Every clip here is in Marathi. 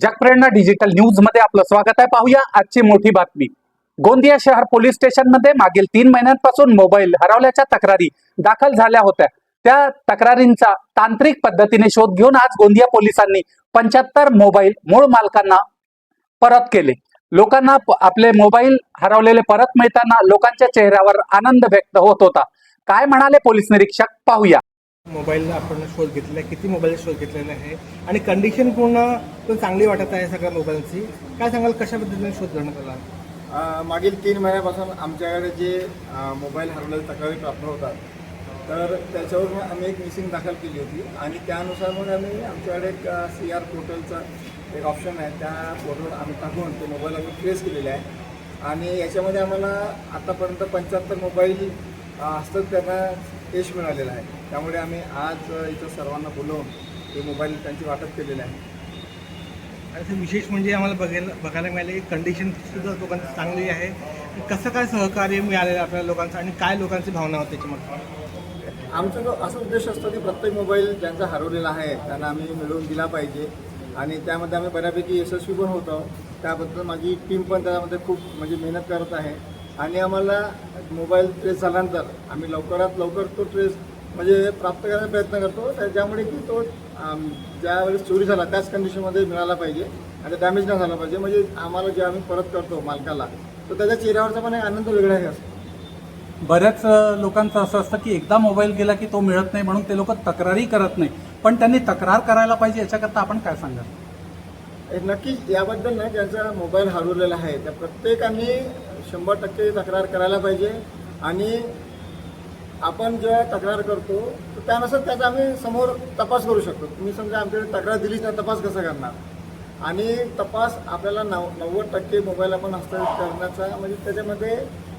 जगप्रेरणा डिजिटल न्यूज मध्ये आपलं स्वागत आहे। पाहूया आजची मोठी बातमी। गोंदिया शहर पोलीस स्टेशन मध्ये मागील 3 महिन्यांपासून मोबाईल हरवल्याच्या तक्रारी दाखल झाल्या होत्या। त्या तक्रारींचा तांत्रिक पद्धतीने शोध घेऊन आज गोंदिया पोलिसांनी 75 मोबाईल मूळ मालकांना परत केले। लोकांना आपले मोबाईल हरवलेले परत मिळताना लोकांच्या चेहऱ्यावर आनंद व्यक्त होत होता। काय म्हणाले पोलीस निरीक्षक पाहूया। मोबाईल आपण शोध घेतलेला आहे, किती मोबाईल शोध घेतलेला आहे आणि कंडिशन पूर्ण पण चांगली वाटत आहे सगळ्या मोबाईलची। काय सांगाल, कशा पद्धतीने शोध घेण्यात आला? मागील 3 महिन्यापासून आमच्याकडे जे मोबाईल हरवलेले तक्रारी प्राप्त होतात, तर त्याच्यावर आम्ही एक मिसिंग दाखल केली होती आणि त्यानुसार मग आम्ही आमच्याकडे एक CR पोर्टलचा एक ऑप्शन आहे, त्या पोर्टलवर आम्ही टाकून ते मोबाईल आम्ही ट्रेस केलेले आहे आणि याच्यामध्ये आम्हाला आतापर्यंत 75 मोबाईल हस्तगत त्यांना यश मिळालेलं आहे। त्यामुळे आम्ही आज इथं सर्वांना बोलवून ते मोबाईल त्यांची वाटप केलेले आहे। आणि विशेष म्हणजे आम्हाला बघायला मिळाले की कंडिशन सुद्धा लोकांची चांगली आहे। कसं काय सहकार्य मिळालेलं आपल्या लोकांचं आणि काय लोकांची भावना होती त्याच्यामध्ये? आमचा जो असा उद्देश असतो की प्रत्येक मोबाईल ज्यांचा हरवलेला आहे त्यांना आम्ही मिळवून दिला पाहिजे आणि त्यामध्ये आम्ही बऱ्यापैकी यशस्वी पण होतो। त्याबद्दल माझी टीम पण त्यामध्ये खूप मेहनत करत आहे आणि आम्हाला मोबाईल ट्रेस झाल्यानंतर आम्ही लवकरात लवकर तो ट्रेस प्राप्त करण्याचा प्रयत्न करतो, ज्यामुळे की तो ज्यावेळेस चोरी झाला त्याच कंडिशनमध्ये मिळाला पाहिजे आणि डॅमेज नाही झाला पाहिजे। म्हणजे आम्हाला जे आम्ही परत करतो मालकाला, तर त्याच्या चेहऱ्यावरचा पण एक आनंद वेगळाही असतो। बऱ्याच लोकांचं असं असतं की एकदा मोबाईल गेला की तो मिळत नाही, म्हणून ते लोक तक्रारही करत नाही, पण त्यांनी तक्रार करायला पाहिजे। याच्याकरता आपण काय सांगाल? नक्कीच याबद्दल ना, ज्यांचा मोबाईल हरवलेला आहे त्या प्रत्येकाने 100% तक्रार करायला पाहिजे आणि आपण जेव्हा तक्रार करतो तर त्यानुसार त्याचा आम्ही समोर तपास करू शकतो। तुम्ही समजा आमच्याकडे तक्रार दिलीच ना, तपास कसा करणार? आणि तपास आपल्याला 90% मोबाईल आपण हस्तगत करण्याचा त्याच्यामध्ये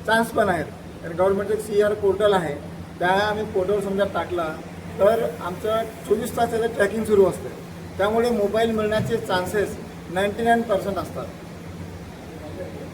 चान्स पण आहेत। कारण गव्हर्नमेंटचं एक CR पोर्टल आहे, त्या आम्ही पोर्टल समजा टाकला तर आमचं 24 तास त्याचं ट्रॅकिंग सुरू असते, त्यामुळे मोबाईल मिळण्याचे चान्सेस 99% असतात।